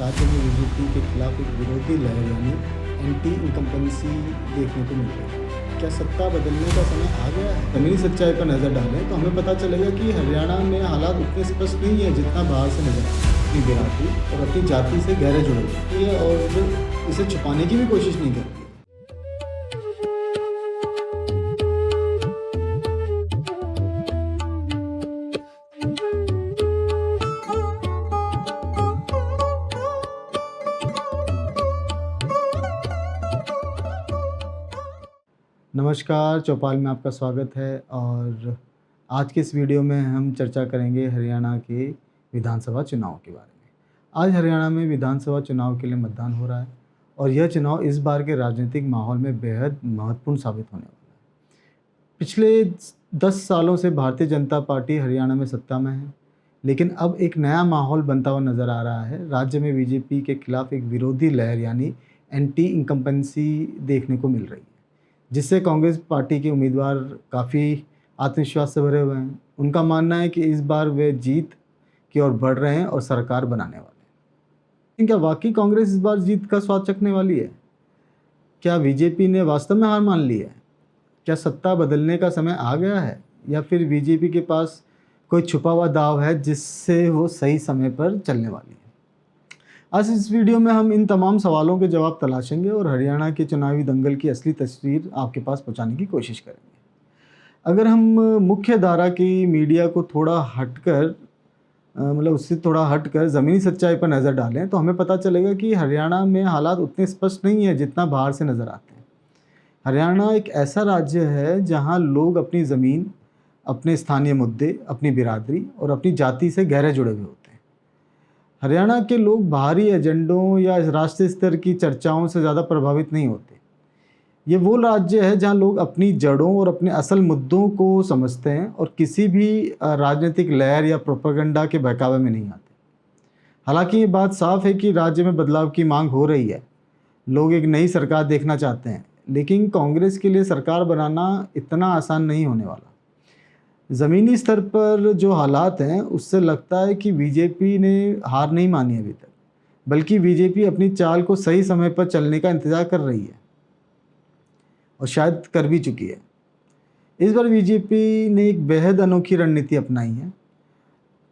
राज्य में बीजेपी के खिलाफ एक विरोधी लहर यानी एंटी इनकम्बेंसी देखने को मिल रही है। क्या सत्ता बदलने का समय आ गया है? ज़मीनी सच्चाई पर नज़र डालें तो हमें पता चलेगा कि हरियाणा में हालात उतने स्पष्ट नहीं है जितना बाहर से नजर आता है। अपनी बिरादरी और अपनी जाति से गहरे जुड़े हुए हैं और इसे छुपाने की भी कोशिश नहीं करती। नमस्कार, चौपाल में आपका स्वागत है और आज के इस वीडियो में हम चर्चा करेंगे हरियाणा के विधानसभा चुनाव के बारे में। आज हरियाणा में विधानसभा चुनाव के लिए मतदान हो रहा है और यह चुनाव इस बार के राजनीतिक माहौल में बेहद महत्वपूर्ण साबित होने वाला है। पिछले 10 सालों से भारतीय जनता पार्टी हरियाणा में सत्ता में है, लेकिन अब एक नया माहौल बनता हुआ नज़र आ रहा है। राज्य में बीजेपी के खिलाफ एक विरोधी लहर यानी एंटी इनकम्बेंसी देखने को मिल रही है, जिससे कांग्रेस पार्टी के उम्मीदवार काफ़ी आत्मविश्वास से भरे हुए हैं। उनका मानना है कि इस बार वे जीत की ओर बढ़ रहे हैं और सरकार बनाने वाले हैं। लेकिन क्या वाकई कांग्रेस इस बार जीत का स्वाद चखने वाली है? क्या बीजेपी ने वास्तव में हार मान ली है? क्या सत्ता बदलने का समय आ गया है या फिर बीजेपी के पास कोई छुपा हुआ दाव है जिससे वो सही समय पर चलने वाली है? आज इस वीडियो में हम इन तमाम सवालों के जवाब तलाशेंगे और हरियाणा के चुनावी दंगल की असली तस्वीर आपके पास पहुंचाने की कोशिश करेंगे। अगर हम मुख्य धारा की मीडिया को थोड़ा हटकर उससे थोड़ा हटकर ज़मीनी सच्चाई पर नज़र डालें तो हमें पता चलेगा कि हरियाणा में हालात उतने स्पष्ट नहीं है जितना बाहर से नज़र आते हैं। हरियाणा एक ऐसा राज्य है जहाँ लोग अपनी ज़मीन, अपने स्थानीय मुद्दे, अपनी बिरादरी और अपनी जाति से गहरे जुड़े हुए होते हैं। हरियाणा के लोग बाहरी एजेंडों या राष्ट्रीय स्तर की चर्चाओं से ज़्यादा प्रभावित नहीं होते। ये वो राज्य है जहाँ लोग अपनी जड़ों और अपने असल मुद्दों को समझते हैं और किसी भी राजनीतिक लहर या प्रोपेगेंडा के बहकावे में नहीं आते। हालांकि ये बात साफ है कि राज्य में बदलाव की मांग हो रही है। लोग एक नई सरकार देखना चाहते हैं, लेकिन कांग्रेस के लिए सरकार बनाना इतना आसान नहीं होने वाला। ज़मीनी स्तर पर जो हालात हैं उससे लगता है कि बीजेपी ने हार नहीं मानी अभी तक, बल्कि बीजेपी अपनी चाल को सही समय पर चलने का इंतज़ार कर रही है और शायद कर भी चुकी है। इस बार बीजेपी ने एक बेहद अनोखी रणनीति अपनाई है।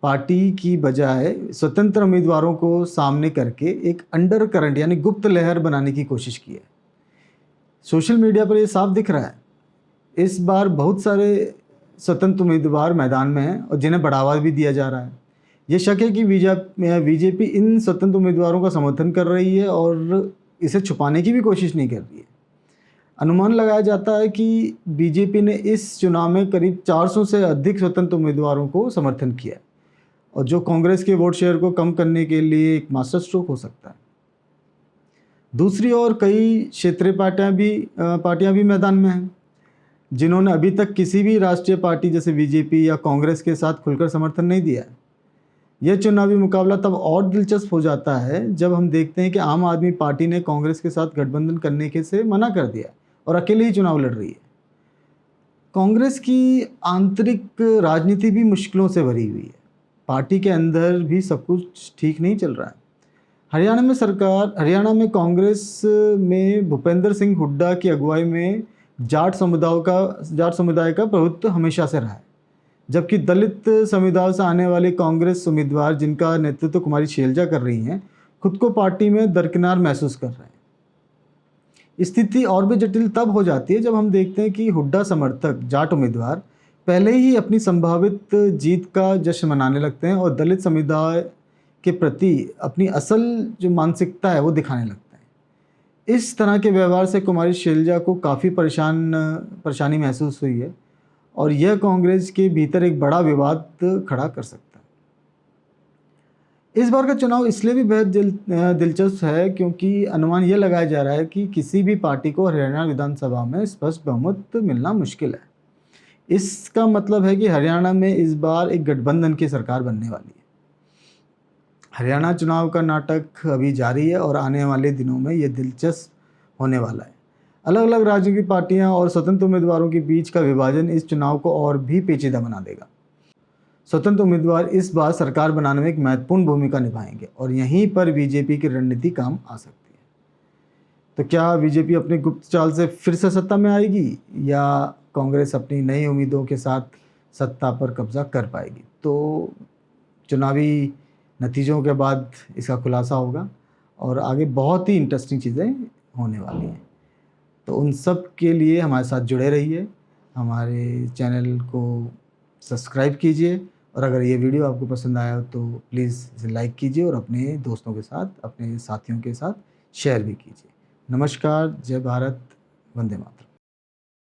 पार्टी की बजाय स्वतंत्र उम्मीदवारों को सामने करके एक अंडर करंट यानी गुप्त लहर बनाने की कोशिश की है। सोशल मीडिया पर ये साफ दिख रहा है। इस बार बहुत सारे स्वतंत्र उम्मीदवार मैदान में हैं और जिन्हें बढ़ावा भी दिया जा रहा है। ये शक है कि बीजेपी इन स्वतंत्र उम्मीदवारों का समर्थन कर रही है और इसे छुपाने की भी कोशिश नहीं कर रही है। अनुमान लगाया जाता है कि बीजेपी ने इस चुनाव में करीब 400 से अधिक स्वतंत्र उम्मीदवारों को समर्थन किया है, और जो कांग्रेस के वोट शेयर को कम करने के लिए एक मास्टर स्ट्रोक हो सकता है। दूसरी ओर कई क्षेत्रीय पार्टियां भी मैदान में हैं, जिन्होंने अभी तक किसी भी राष्ट्रीय पार्टी जैसे बीजेपी या कांग्रेस के साथ खुलकर समर्थन नहीं दिया है। यह चुनावी मुकाबला तब और दिलचस्प हो जाता है जब हम देखते हैं कि आम आदमी पार्टी ने कांग्रेस के साथ गठबंधन करने के से मना कर दिया और अकेले ही चुनाव लड़ रही है। कांग्रेस की आंतरिक राजनीति भी मुश्किलों से भरी हुई है। पार्टी के अंदर भी सब कुछ ठीक नहीं चल रहा है। हरियाणा में कांग्रेस में भूपेंद्र सिंह हुड्डा की अगुवाई में जाट समुदाय का प्रभुत्व हमेशा से रहा है, जबकि दलित समुदाय से आने वाले कांग्रेस उम्मीदवार, जिनका नेतृत्व कुमारी शैलजा कर रही हैं, खुद को पार्टी में दरकिनार महसूस कर रहे हैं। स्थिति और भी जटिल तब हो जाती है जब हम देखते हैं कि हुड्डा समर्थक जाट उम्मीदवार पहले ही अपनी संभावित जीत का जश्न मनाने लगते हैं और दलित समुदाय के प्रति अपनी असल जो मानसिकता है वो दिखाने लगते हैं। इस तरह के व्यवहार से कुमारी शैलजा को काफ़ी परेशानी महसूस हुई है और यह कांग्रेस के भीतर एक बड़ा विवाद खड़ा कर सकता है। इस बार का चुनाव इसलिए भी बेहद दिलचस्प है क्योंकि अनुमान यह लगाया जा रहा है कि किसी भी पार्टी को हरियाणा विधानसभा में स्पष्ट बहुमत मिलना मुश्किल है। इसका मतलब है कि हरियाणा में इस बार एक गठबंधन की सरकार बनने वाली है। हरियाणा चुनाव का नाटक अभी जारी है और आने वाले दिनों में यह दिलचस्प होने वाला है। अलग अलग राजनीतिक पार्टियां और स्वतंत्र उम्मीदवारों के बीच का विभाजन इस चुनाव को और भी पेचीदा बना देगा। स्वतंत्र उम्मीदवार इस बार सरकार बनाने में एक महत्वपूर्ण भूमिका निभाएंगे और यहीं पर बीजेपी की रणनीति काम आ सकती है। तो क्या बीजेपी अपनी गुप्त चाल से फिर से सत्ता में आएगी या कांग्रेस अपनी नई उम्मीदों के साथ सत्ता पर कब्जा कर पाएगी? तो चुनावी नतीजों के बाद इसका खुलासा होगा और आगे बहुत ही इंटरेस्टिंग चीज़ें होने वाली हैं। तो उन सब के लिए हमारे साथ जुड़े रहिए, हमारे चैनल को सब्सक्राइब कीजिए और अगर ये वीडियो आपको पसंद आया हो तो प्लीज़ इसे लाइक कीजिए और अपने दोस्तों के साथ, अपने साथियों के साथ शेयर भी कीजिए। नमस्कार, जय भारत, वंदे मातरम।